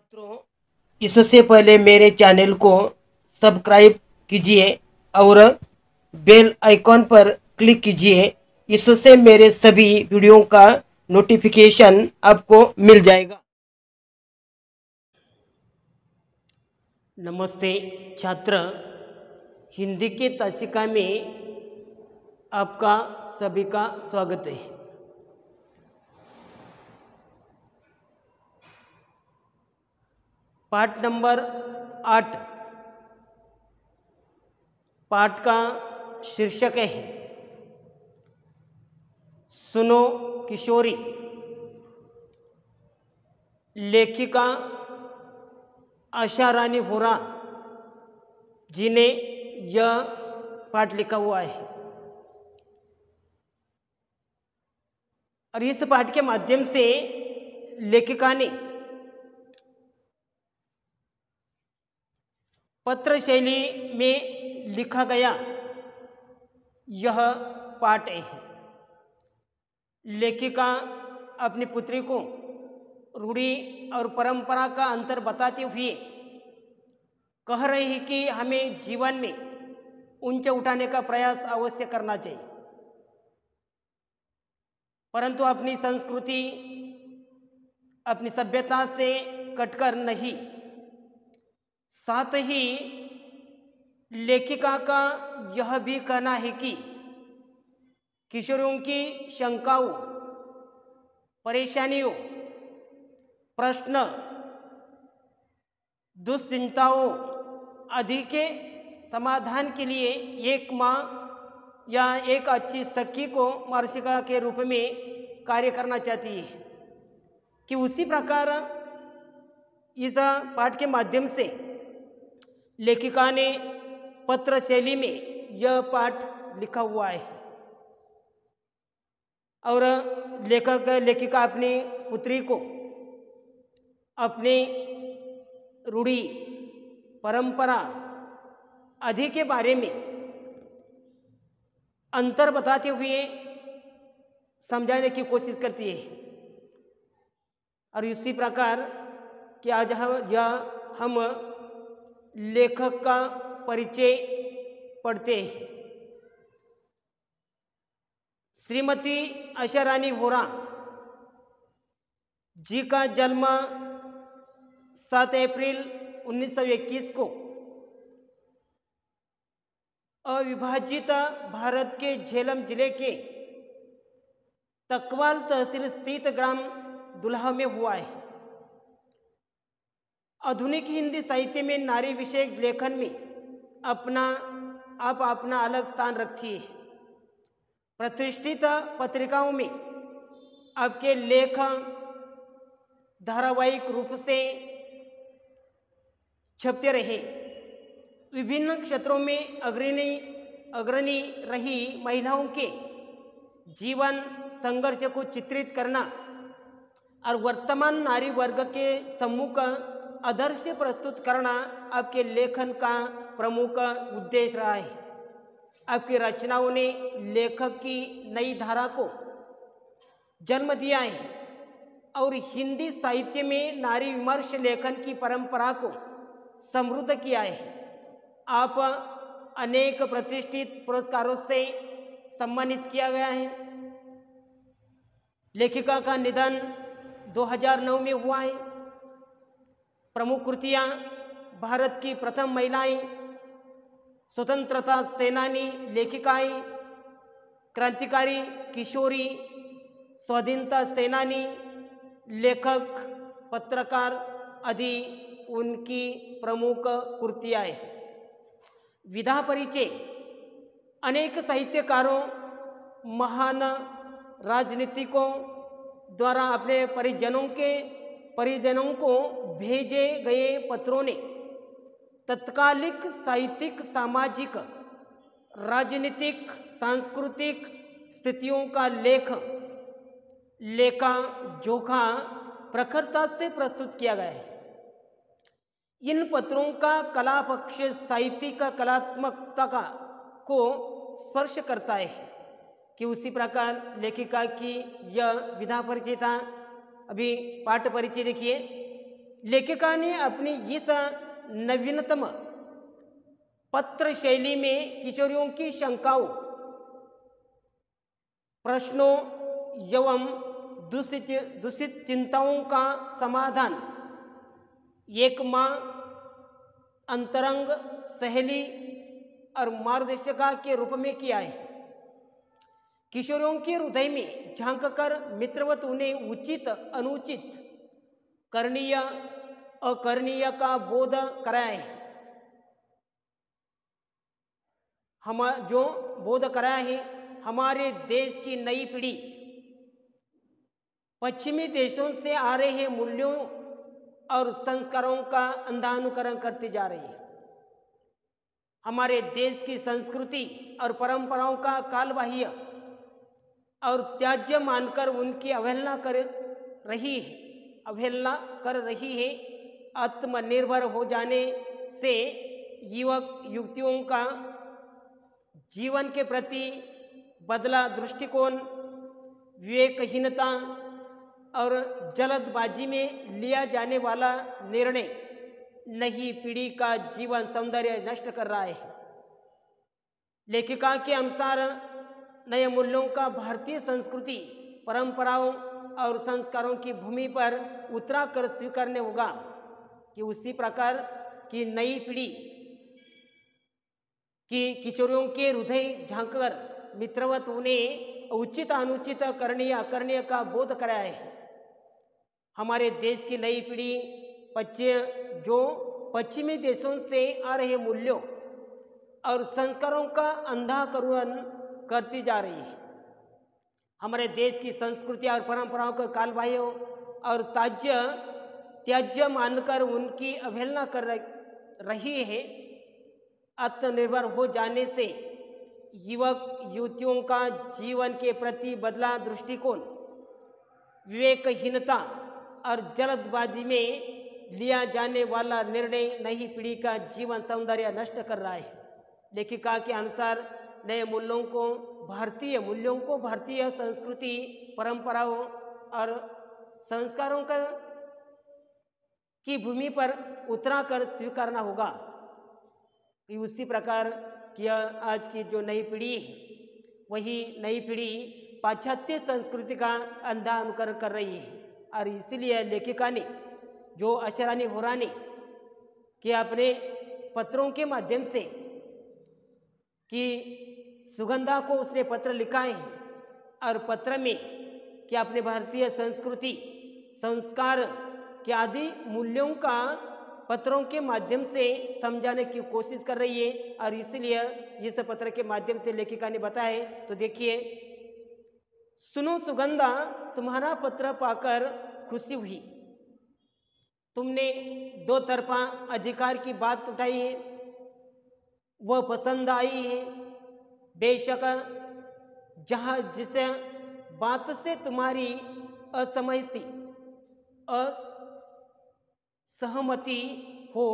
छात्रों, इससे पहले मेरे चैनल को सब्सक्राइब कीजिए और बेल आइकॉन पर क्लिक कीजिए। इससे मेरे सभी वीडियो का नोटिफिकेशन आपको मिल जाएगा। नमस्ते छात्र, हिंदी के तासिका में आपका सभी का स्वागत है। पाठ नंबर 8, पाठ का शीर्षक है सुनो किशोरी। लेखिका आशा रानी वोरा जी ने यह पाठ लिखा हुआ है और इस पाठ के माध्यम से लेखिका ने पत्र शैली में लिखा गया यह पाठ है। लेखिका अपनी पुत्री को रूढ़ी और परंपरा का अंतर बताते हुए कह रही है कि हमें जीवन में ऊंचा उठाने का प्रयास अवश्य करना चाहिए, परंतु अपनी संस्कृति, अपनी सभ्यता से कटकर नहीं। साथ ही लेखिका का यह भी कहना है कि किशोरियों की शंकाओं, परेशानियों, प्रश्न, दुश्चिंताओं आदि के समाधान के लिए एक माँ या एक अच्छी सखी को मार्शिका के रूप में कार्य करना चाहती है कि उसी प्रकार इस पाठ के माध्यम से लेखिका ने पत्र शैली में यह पाठ लिखा हुआ है और लेखिका अपनी पुत्री को अपने रूढ़ी, परंपरा आदि के बारे में अंतर बताते हुए समझाने की कोशिश करती है। और इसी प्रकार कि आज हम लेखक का परिचय पढ़ते हैं। श्रीमती आशा रानी वोरा जी का जन्म 7 अप्रैल 1921 को अविभाजित भारत के झेलम जिले के तकवाल तहसील स्थित ग्राम दुल्हा में हुआ है। आधुनिक हिंदी साहित्य में नारी विषयक लेखन में अपना अलग स्थान रखी है। प्रतिष्ठित पत्रिकाओं में आपके लेख धारावाहिक रूप से छपते रहे। विभिन्न क्षेत्रों में अग्रणी रही महिलाओं के जीवन संघर्ष को चित्रित करना और वर्तमान नारी वर्ग के सम्मुख आदर्श प्रस्तुत करना आपके लेखन का प्रमुख उद्देश्य रहा है। आपकी रचनाओं ने लेखक की नई धारा को जन्म दिया है और हिंदी साहित्य में नारी विमर्श लेखन की परंपरा को समृद्ध किया है। आप अनेक प्रतिष्ठित पुरस्कारों से सम्मानित किया गया है। लेखिका का निधन 2009 में हुआ है। प्रमुख कृतियां भारत की प्रथम महिलाएं, स्वतंत्रता सेनानी लेखिकाएं, क्रांतिकारी किशोरी, स्वाधीनता सेनानी, लेखक, पत्रकार आदि उनकी प्रमुख कृतियां हैं। विधा परिचय अनेक साहित्यकारों, महान राजनीतिकों द्वारा अपने परिजनों को भेजे गए पत्रों ने तत्कालिक साहित्यिक, सामाजिक, राजनीतिक, सांस्कृतिक स्थितियों का लेखा जोखा प्रखरता से प्रस्तुत किया गया है। इन पत्रों का कला पक्ष साहित्यिक कलात्मकता को स्पर्श करता है कि उसी प्रकार लेखिका की यह विधा परिचय था। अभी पाठ परिचय देखिए लेखिका ने अपनी इस नवीनतम पत्र शैली में किशोरियों की शंकाओं, प्रश्नों एवं दूषित चिंताओं का समाधान एक माँ, अंतरंग सहेली और मार्गदर्शिका के रूप में किया है। किशोरियों के हृदय में झांककर मित्रवत उन्हें उचित अनुचित, करणीय अकरणीय का बोध कराया है। जो बोध कराया है, हमारे देश की नई पीढ़ी पश्चिमी देशों से आ रहे मूल्यों और संस्कारों का अंधा अनुकरण करती जा रही है। हमारे देश की संस्कृति और परंपराओं का कालबाह्य और त्याज्य मानकर उनकी अवहेलना कर रही है। आत्मनिर्भर हो जाने से युवक युवतियों का जीवन के प्रति बदला दृष्टिकोण, विवेकहीनता और जल्दबाजी में लिया जाने वाला निर्णय नई पीढ़ी का जीवन सौंदर्य नष्ट कर रहा है। लेखिका के अनुसार नए मूल्यों का भारतीय संस्कृति, परंपराओं और संस्कारों की भूमि पर उतरा कर स्वीकारने होगा कि उसी प्रकार की नई पीढ़ी की किशोरियों के हृदय झांककर मित्रवत उन्हें उचित अनुचित, करणीय अकरणीय का बोध कराया है। हमारे देश की नई पीढ़ी जो पश्चिमी देशों से आ रहे मूल्यों और संस्कारों का अंधाकरण करती जा रही है। हमारे देश की संस्कृति और परंपराओं को कालबाह्य और त्याज्य मानकर उनकी अवहेलना कर रही है। आत्मनिर्भर हो जाने से युवक युवतियों का जीवन के प्रति बदला दृष्टिकोण, विवेकहीनता और जल्दबाजी में लिया जाने वाला निर्णय नई पीढ़ी का जीवन सौंदर्य नष्ट कर रहा है। लेखिका के अनुसार नए मूल्यों को, भारतीय संस्कृति, परंपराओं और संस्कारों की भूमि पर उतरा कर स्वीकारना होगा कि उसी प्रकार की आज की जो नई पीढ़ी है, वही नई पीढ़ी पाश्चात्य संस्कृति का अंधा अनुकरण कर रही है। और इसीलिए लेखिका ने जो अशरानी होरानी के अपने पत्रों के माध्यम से कि सुगंधा को उसने पत्र लिखा है और पत्र में कि अपने भारतीय संस्कृति, संस्कार के आदि मूल्यों का पत्रों के माध्यम से समझाने की कोशिश कर रही है। और इसलिए इस पत्र के माध्यम से लेखिका ने बताया है। तो देखिए, सुनो सुगंधा, तुम्हारा पत्र पाकर खुशी हुई। तुमने दो तरफा अधिकार की बात उठाई है, वह पसंद आई है। बेशक जहाँ जिस बात से तुम्हारी असहमति हो,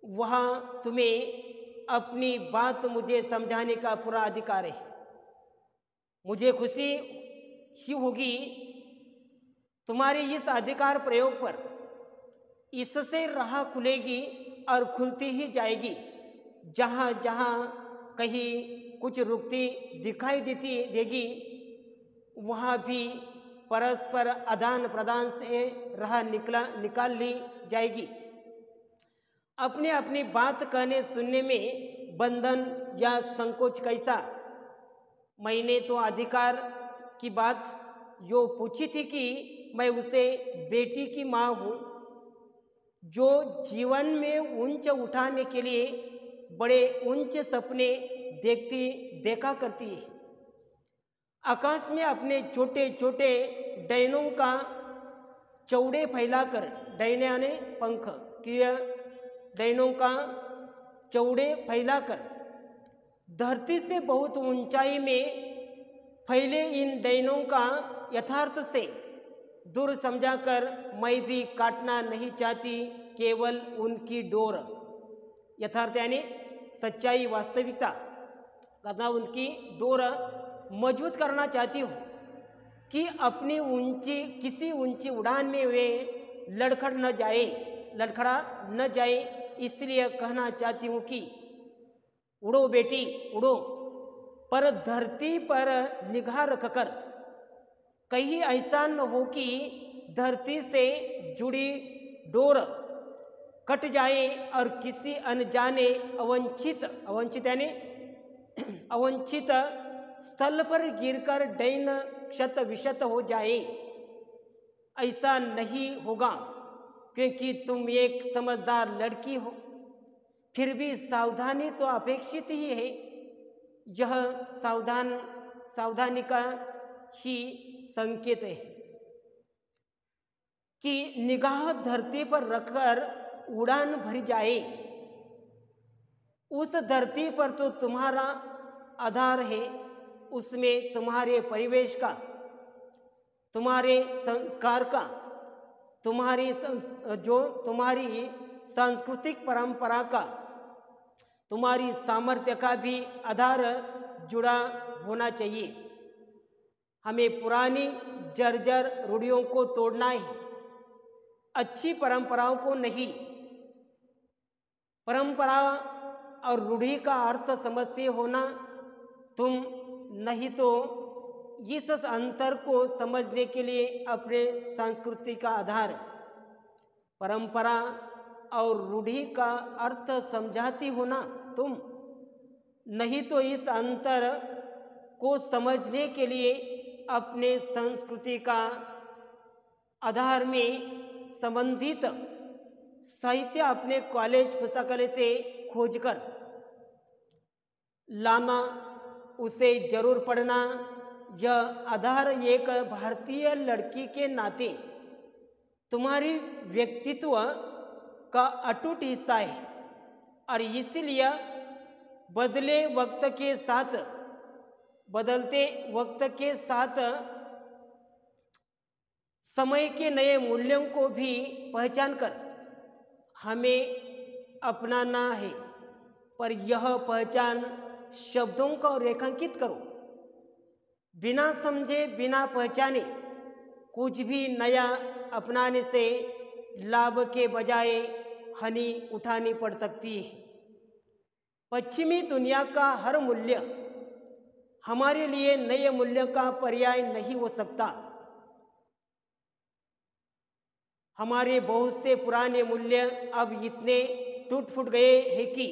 वहाँ तुम्हें अपनी बात मुझे समझाने का पूरा अधिकार है। मुझे खुशी ही होगी तुम्हारे इस अधिकार प्रयोग पर। इससे राह खुलेगी और खुलती ही जाएगी। जहाँ जहाँ कहीं कुछ रुकती दिखाई देगी, वहाँ भी परस्पर आदान प्रदान से राह निकाल ली जाएगी। अपने अपनी बात कहने सुनने में बंधन या संकोच कैसा? मैंने तो अधिकार की बात जो पूछी थी कि मैं उसे बेटी की माँ हूँ, जो जीवन में ऊंच उठाने के लिए बड़े ऊंच सपने देखा करती है। आकाश में अपने छोटे छोटे डैनों का चौड़े फैलाकर, डैने यानी पंख किया, डैनों का चौड़े फैलाकर धरती से बहुत ऊंचाई में फैले इन डैनों का यथार्थ से दूर समझाकर मैं भी काटना नहीं चाहती केवल उनकी डोर। यथार्थ यानी सच्चाई, वास्तविकता करना, उनकी डोर मजबूत करना चाहती हूँ कि अपनी किसी ऊंची उड़ान में वे लड़खड़ा न जाए, इसलिए कहना चाहती हूँ कि उड़ो बेटी उड़ो, पर धरती पर निगाह रखकर। कहीं ऐसा न हो कि धरती से जुड़ी डोर कट जाए और किसी अनजाने अवंचित यानी अवंचित स्थल पर गिरकर डैन क्षत विक्षत हो जाए। ऐसा नहीं होगा, क्योंकि तुम एक समझदार लड़की हो। फिर भी सावधानी तो अपेक्षित ही है। यह सावधानी का ही संकेत है कि निगाह धरती पर रखकर उड़ान भरी जाए। उस धरती पर तो तुम्हारा आधार है, उसमें तुम्हारे परिवेश का, तुम्हारे संस्कार का, तुम्हारी सांस्कृतिक परंपरा का, तुम्हारी सामर्थ्य का भी आधार जुड़ा होना चाहिए। हमें पुरानी जर्जर रूढ़ियों को तोड़ना है, अच्छी परंपराओं को नहीं। परंपरा और रूढ़ी का अर्थ समझते हो ना तुम? नहीं तो इस अंतर को समझने के लिए अपने संस्कृति का आधार, परंपरा और रूढ़ी का अर्थ समझाती हो ना तुम? नहीं तो इस अंतर को समझने के लिए अपने संस्कृति का आधार में संबंधित साहित्य अपने कॉलेज पुस्तकालय से खोजकर लाना, उसे जरूर पढ़ना। यह आधार एक भारतीय लड़की के नाते तुम्हारी व्यक्तित्व का अटूट हिस्सा है, और इसलिए बदलते वक्त के साथ समय के नए मूल्यों को भी पहचान कर हमें अपनाना है। पर यह पहचान शब्दों को रेखांकित करो। बिना समझे, बिना पहचाने कुछ भी नया अपनाने से लाभ के बजाय हानि उठानी पड़ सकती है। पश्चिमी दुनिया का हर मूल्य हमारे लिए नए मूल्य का पर्याय नहीं हो सकता। हमारे बहुत से पुराने मूल्य अब इतने टूट फूट गए हैं कि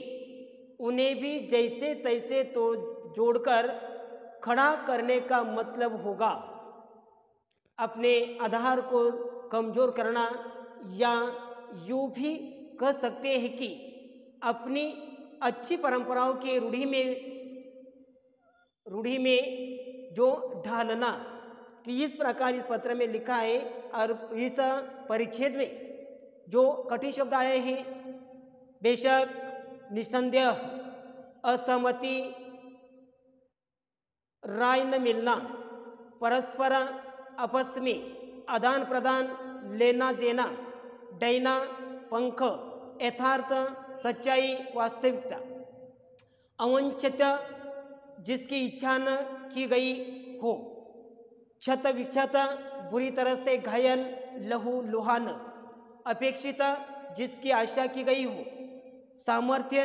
उन्हें भी जैसे तैसे तो जोड़कर खड़ा करने का मतलब होगा अपने आधार को कमजोर करना, या यूं भी कह सकते हैं कि अपनी अच्छी परंपराओं के रूढ़ी में जो ढालना। कि इस प्रकार इस पत्र में लिखा है, और इस परिच्छेद में जो कठिन शब्द आए हैं, बेशक निसंदेह असहमति, राय न मिलना, परस्पर आपस में आदान प्रदान, लेना देना, डैना पंख, यथार्थ, सच्चाई, वास्तविकता, अवंचित जिसकी इच्छा न की गई हो, क्षत विक्षत, बुरी तरह से घायल, लहू लुहान, अपेक्षित जिसकी आशा की गई हो, सामर्थ्य,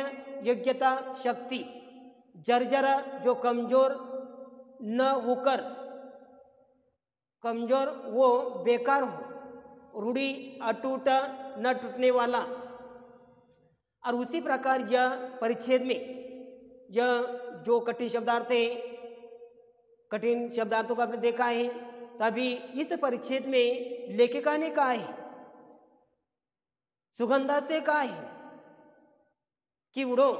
योग्यता, शक्ति, जर्जर जो कमजोर न होकर कमजोर वो बेकार हो, रूढ़ी अटूट न टूटने वाला। और उसी प्रकार यह परिच्छेद में यह जो कठिन शब्दार्थ है, कठिन शब्दार्थों को आपने देखा है, तभी इस परिच्छेद में लेखिका ने कहा है, सुगंधा से कहा है कि उड़ो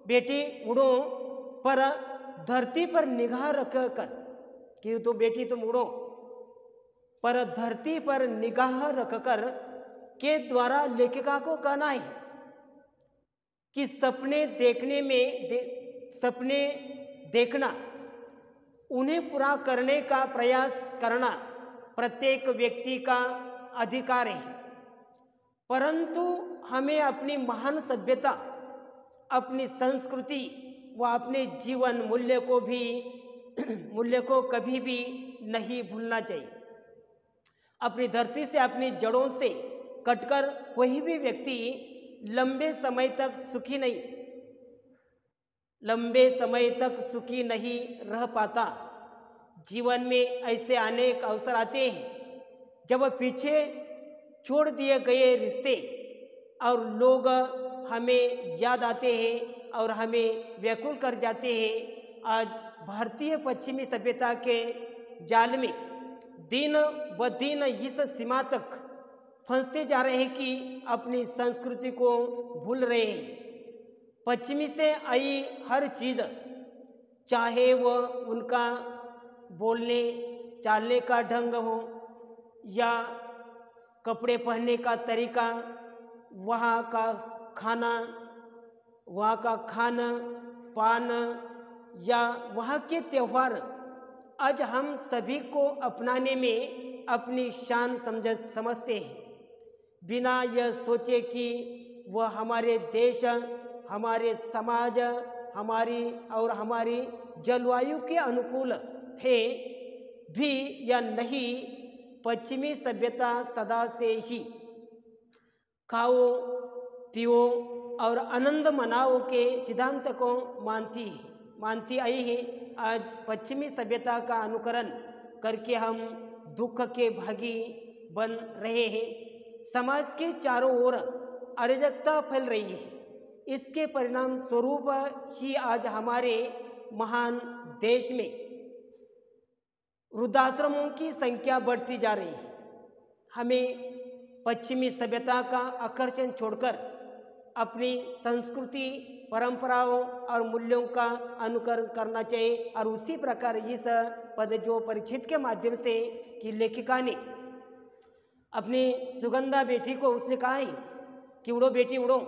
बेटी उड़ो, पर धरती पर निगाह रखकर, कि तो बेटी तुम उड़ो, पर धरती पर निगाह रखकर के द्वारा लेखिका को कहना है कि सपने देखना, उन्हें पूरा करने का प्रयास करना प्रत्येक व्यक्ति का अधिकार है। परंतु हमें अपनी महान सभ्यता, अपनी संस्कृति व अपने जीवन मूल्य को कभी भी नहीं भूलना चाहिए। अपनी धरती से, अपनी जड़ों से कटकर कोई भी व्यक्ति लंबे समय तक सुखी नहीं रह पाता। जीवन में ऐसे अनेक अवसर आते हैं जब पीछे छोड़ दिए गए रिश्ते और लोग हमें याद आते हैं और हमें व्याकुल कर जाते हैं। आज भारतीय पश्चिमी सभ्यता के जाल में दिन ब दिन इस सीमा तक फंसते जा रहे हैं कि अपनी संस्कृति को भूल रहे हैं। पश्चिमी से आई हर चीज़, चाहे वह उनका बोलने चालने का ढंग हो या कपड़े पहनने का तरीका, वहाँ का खाना, वहाँ का खान पान या वहाँ के त्यौहार, आज हम सभी को अपनाने में अपनी शान समझते हैं, बिना यह सोचे कि वह हमारे देश, हमारे समाज, हमारी जलवायु के अनुकूल है भी या नहीं। पश्चिमी सभ्यता सदा से ही खाओ पियो और आनंद मनाओ के सिद्धांत को मानती आई है। आज पश्चिमी सभ्यता का अनुकरण करके हम दुख के भागी बन रहे हैं। समाज के चारों ओर अराजकता फैल रही है। इसके परिणाम स्वरूप ही आज हमारे महान देश में वृद्धाश्रमों की संख्या बढ़ती जा रही है। हमें पश्चिमी सभ्यता का आकर्षण छोड़कर अपनी संस्कृति, परंपराओं और मूल्यों का अनुकरण करना चाहिए। और उसी प्रकार इस पद जो परिचित के माध्यम से कि लेखिका ने अपनी सुगंधा बेटी को उसने कहा है कि उड़ो बेटी उड़ो,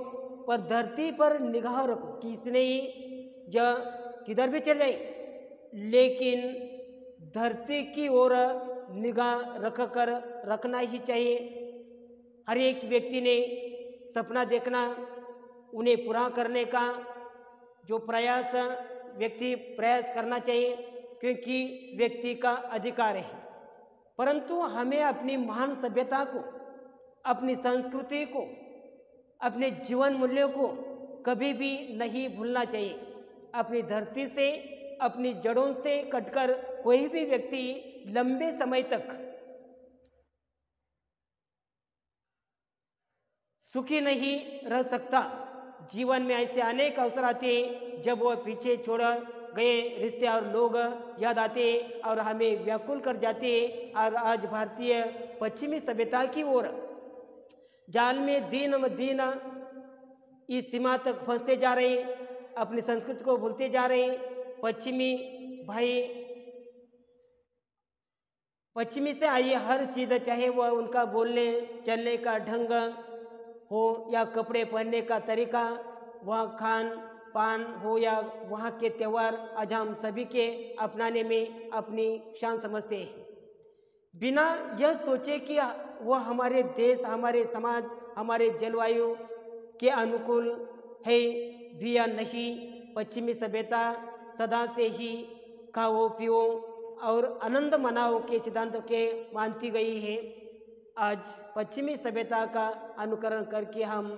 पर धरती पर निगाह रखो कि इसने ही किधर भी चले जाए, लेकिन धरती की ओर निगाह रखना ही चाहिए। हर एक व्यक्ति ने सपना देखना, उन्हें पूरा करने का जो प्रयास करना चाहिए, क्योंकि व्यक्ति का अधिकार है। परंतु हमें अपनी महान सभ्यता को, अपनी संस्कृति को, अपने जीवन मूल्यों को कभी भी नहीं भूलना चाहिए। अपनी धरती से, अपनी जड़ों से कटकर कोई भी व्यक्ति लंबे समय तक सुखी नहीं रह सकता। जीवन में ऐसे अनेक अवसर आते हैं जब वह पीछे छोड़ गए रिश्ते और लोग याद आते हैं और हमें व्याकुल कर जाते हैं। और आज भारतीय पश्चिमी सभ्यता की ओर जाल में दिन ब दिन इस सीमा तक फंसते जा रहे हैं, अपनी संस्कृति को भूलते जा रहे हैं। पश्चिमी से आई हर चीज़, चाहे वह उनका बोलने चलने का ढंग हो या कपड़े पहनने का तरीका, वह खान पान हो या वहाँ के त्यौहार, आज हम सभी के अपनाने में अपनी शान समझते हैं, बिना यह सोचे कि वह हमारे देश, हमारे समाज, हमारे जलवायु के अनुकूल है भी या नहीं। पश्चिमी सभ्यता सदा से ही खाओ पियो और आनंद मनाओ के सिद्धांतों के मानती गई है। आज पश्चिमी सभ्यता का अनुकरण करके हम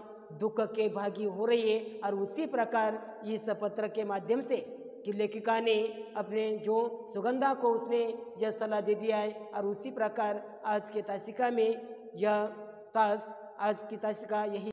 दुख के भागी हो रही है। और उसी प्रकार इस पत्र के माध्यम से कि लेखिका ने अपने जो सुगंधा को उसने यह सलाह दे दिया है। और उसी प्रकार आज के तासिका में आज की तासिका यही